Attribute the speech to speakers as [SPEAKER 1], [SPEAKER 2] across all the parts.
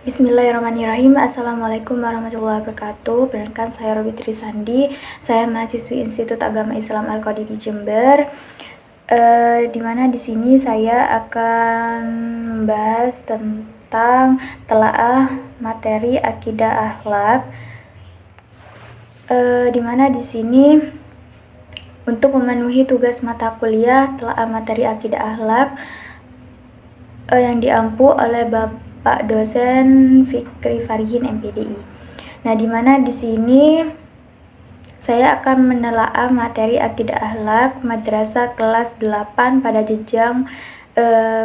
[SPEAKER 1] Bismillahirrahmanirrahim. Assalamualaikum warahmatullahi wabarakatuh. Perkenalkan, saya Robi Trisandi. Saya mahasiswi Institut Agama Islam Al-Qadi di Jember. Di mana di sini saya akan membahas tentang telaah materi akidah akhlak. Di mana di sini untuk memenuhi tugas mata kuliah telaah materi akidah akhlak yang diampu oleh Pak dosen Fikri Farihin MPDI. Nah, di mana di sini saya akan menelaah materi akidah akhlak madrasah kelas 8 pada jenjang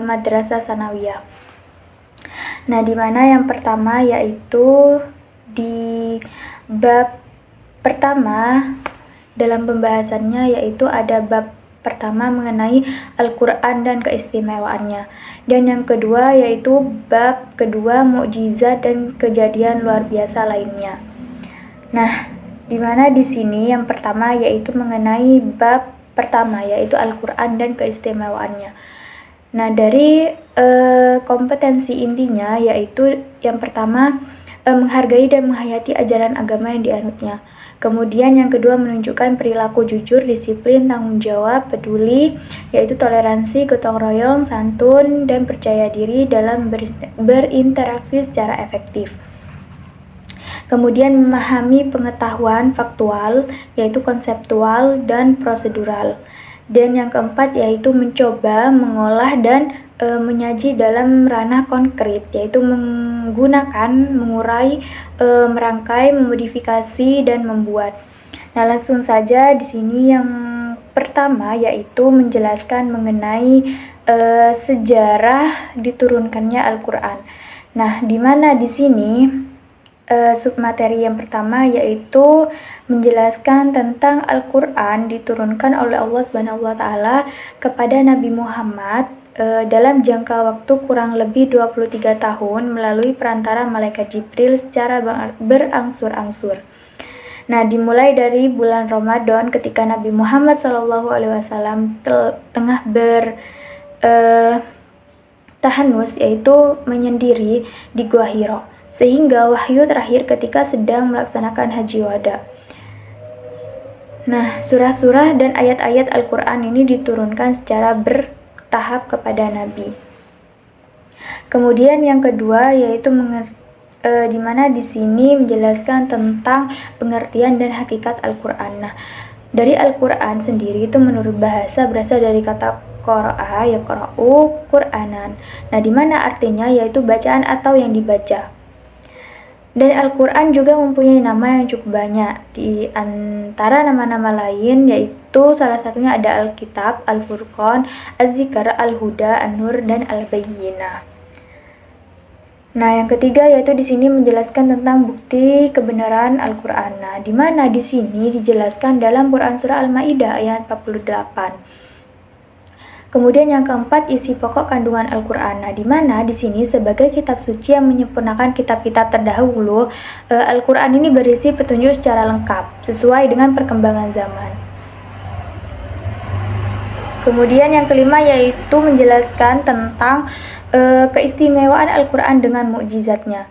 [SPEAKER 1] madrasah sanawiyah. Nah, di mana yang pertama yaitu di bab pertama dalam pembahasannya yaitu ada bab pertama mengenai Al-Quran dan keistimewaannya, dan yang kedua yaitu bab kedua mukjizat dan kejadian luar biasa lainnya. Nah, di mana di sini yang pertama yaitu mengenai bab pertama yaitu Al-Quran dan keistimewaannya. Nah, dari kompetensi intinya yaitu yang pertama menghargai dan menghayati ajaran agama yang dianutnya. Kemudian yang kedua menunjukkan perilaku jujur, disiplin, tanggung jawab, peduli, yaitu toleransi, gotong royong, santun, dan percaya diri dalam berinteraksi secara efektif. Kemudian memahami pengetahuan faktual, yaitu konseptual dan prosedural. Dan yang keempat yaitu mencoba, mengolah, dan menyaji dalam ranah konkret, yaitu menggunakan, mengurai, merangkai, memodifikasi, dan membuat. Nah, langsung saja di sini yang pertama yaitu menjelaskan mengenai sejarah diturunkannya Al-Quran. Nah, di mana di sini submateri yang pertama yaitu menjelaskan tentang Al-Quran diturunkan oleh Allah SWT kepada Nabi Muhammad dalam jangka waktu kurang lebih 23 tahun melalui perantara malaikat Jibril secara berangsur-angsur. Nah, dimulai dari bulan Ramadan ketika Nabi Muhammad SAW tengah tahanus, yaitu menyendiri di Gua Hiro, sehingga wahyu terakhir ketika sedang melaksanakan haji wada. Nah, surah-surah dan ayat-ayat Al-Quran ini diturunkan secara bertahap kepada Nabi. Kemudian yang kedua yaitu di mana di sini menjelaskan tentang pengertian dan hakikat Al-Quran. Nah, dari Al-Quran sendiri itu menurut bahasa berasal dari kata qara'a, yaqra'u Qur'anan. Nah, di mana artinya yaitu bacaan atau yang dibaca. Dan Al-Quran juga mempunyai nama yang cukup banyak. Di antara nama-nama lain yaitu salah satunya ada Al-Kitab, Al-Furqan, Az-Zikr, Al-Huda, An-Nur, dan Al-Bayyinah. Nah, yang ketiga yaitu di sini menjelaskan tentang bukti kebenaran Al-Quran. Nah, di mana di sini dijelaskan dalam Quran surah Al-Maidah ayat 48. Kemudian yang keempat isi pokok kandungan Al-Quran. Nah, di mana di sini sebagai kitab suci yang menyempurnakan kitab-kitab terdahulu, Al-Quran ini berisi petunjuk secara lengkap sesuai dengan perkembangan zaman. Kemudian yang kelima yaitu menjelaskan tentang keistimewaan Al-Quran dengan mukjizatnya.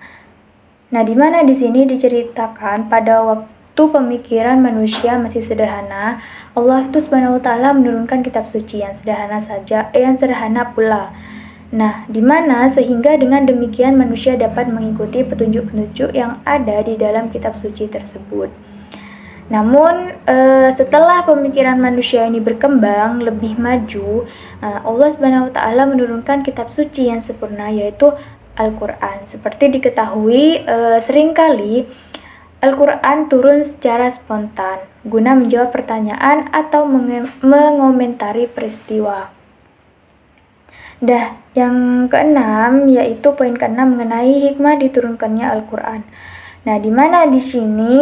[SPEAKER 1] Nah, di mana di sini diceritakan pada waktu pemikiran manusia masih sederhana, Allah itu Subhanahu wa taala menurunkan kitab suci yang sederhana saja, yang sederhana pula. Nah, di mana sehingga dengan demikian manusia dapat mengikuti petunjuk-petunjuk yang ada di dalam kitab suci tersebut. Namun setelah pemikiran manusia ini berkembang lebih maju, Allah Subhanahu wa taala menurunkan kitab suci yang sempurna yaitu Al-Quran. Seperti diketahui seringkali Al-Quran turun secara spontan guna menjawab pertanyaan atau mengomentari peristiwa. Dah, yang keenam yaitu poin keenam mengenai hikmah diturunkannya Al-Quran. Nah, di mana di sini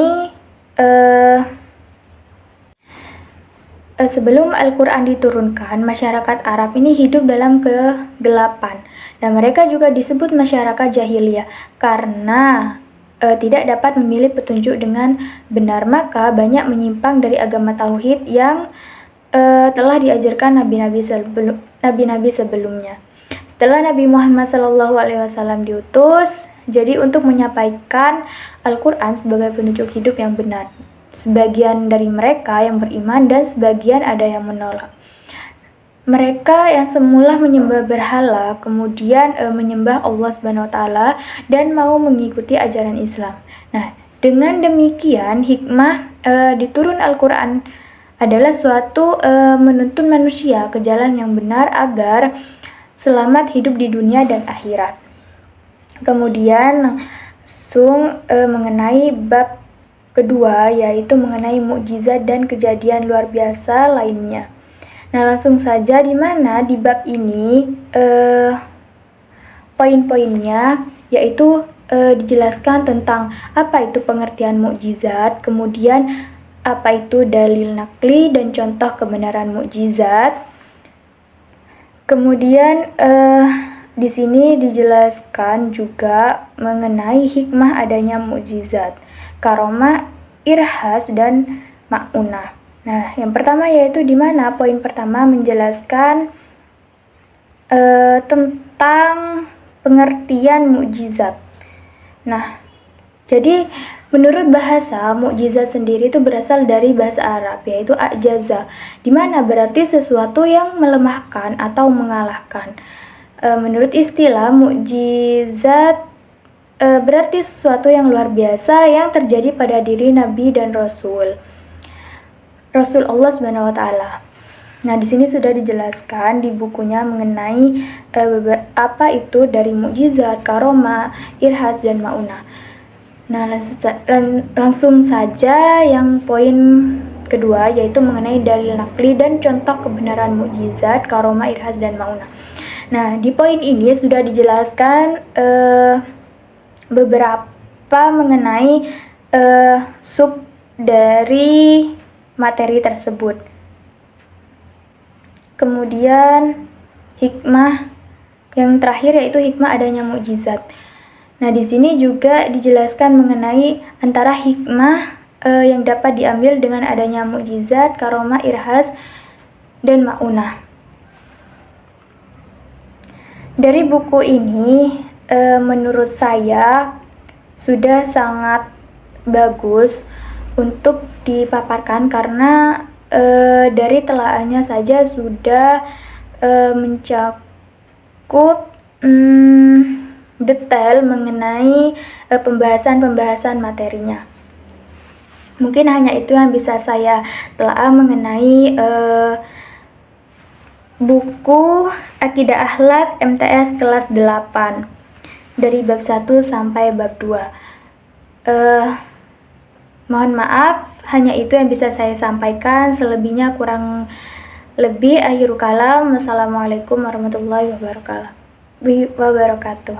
[SPEAKER 1] sebelum Al-Quran diturunkan, masyarakat Arab ini hidup dalam kegelapan, dan mereka juga disebut masyarakat jahiliyah karena tidak dapat memilih petunjuk dengan benar, maka banyak menyimpang dari agama tauhid yang telah diajarkan nabi-nabi sebelumnya. Setelah Nabi Muhammad SAW diutus, jadi untuk menyampaikan Al-Quran sebagai petunjuk hidup yang benar. Sebagian dari mereka yang beriman dan sebagian ada yang menolak. Mereka yang semula menyembah berhala, kemudian menyembah Allah Subhanahu wa taala dan mau mengikuti ajaran Islam. Nah, dengan demikian hikmah diturun Al-Qur'an adalah suatu menuntun manusia ke jalan yang benar agar selamat hidup di dunia dan akhirat. Kemudian langsung mengenai bab kedua, yaitu mengenai mukjizat dan kejadian luar biasa lainnya. Nah, langsung saja di mana di bab ini poin-poinnya yaitu dijelaskan tentang apa itu pengertian mukjizat, kemudian apa itu dalil nakli dan contoh kebenaran mukjizat. Kemudian di sini dijelaskan juga mengenai hikmah adanya mukjizat, karomah, irhas dan ma'unah. Nah, yang pertama yaitu di mana poin pertama menjelaskan tentang pengertian mukjizat. Nah, jadi menurut bahasa, mukjizat sendiri itu berasal dari bahasa Arab, yaitu a'jaza, di mana berarti sesuatu yang melemahkan atau mengalahkan. Menurut istilah, mukjizat berarti sesuatu yang luar biasa yang terjadi pada diri Nabi dan Rasul Allah Subhanahu wa taala. Nah, di sini sudah dijelaskan di bukunya mengenai apa itu dari mukjizat, karomah, irhas dan maunah. Nah, langsung saja yang poin kedua yaitu mengenai dalil nakli dan contoh kebenaran mukjizat, karomah, irhas dan maunah. Nah, di poin ini sudah dijelaskan beberapa mengenai sub dari materi tersebut. Kemudian hikmah yang terakhir yaitu hikmah adanya mukjizat. Nah, di sini juga dijelaskan mengenai antara hikmah yang dapat diambil dengan adanya mukjizat, karomah, irhas dan maunah. Dari buku ini menurut saya sudah sangat bagus untuk dipaparkan karena dari telaahnya saja sudah mencakup detail mengenai pembahasan materinya. Mungkin hanya itu yang bisa saya telah mengenai buku Aqidah Akhlak MTS kelas 8 dari bab 1 sampai bab 2. Mohon maaf, hanya itu yang bisa saya sampaikan. Selebihnya kurang lebih. Akhirul kalam. Wassalamualaikum warahmatullahi wabarakatuh.